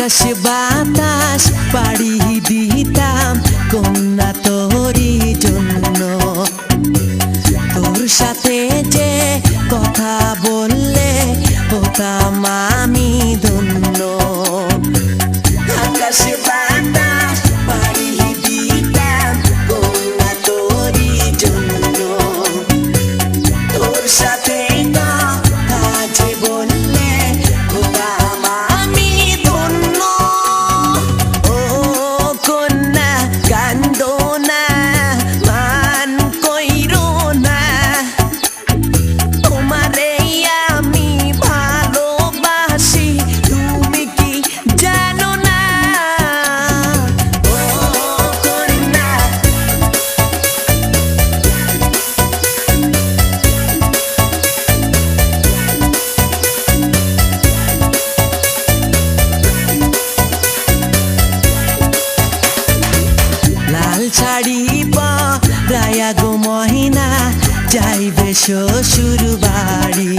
আকাশ বাতাস পাড়ি দিতাম কন্যা তোরই জন্য। তোর সাথে যে কথা বললে হতাম আমি ধন্য। আকাশ বাতাস পাড়ি দিতাম কন্যা তোরই জন্য। তোর সাথে কথা যে বললে হতাম আমি ধন্য। ও কন্যা কান্দো না, মান কইরো না, তোমারে আমি ভালোবাসি তুমি কি জানো না? ও কন্যা লাল শাড়ি পরায়া গো মহিনা যাইবে শ্বশুর বাড়ি।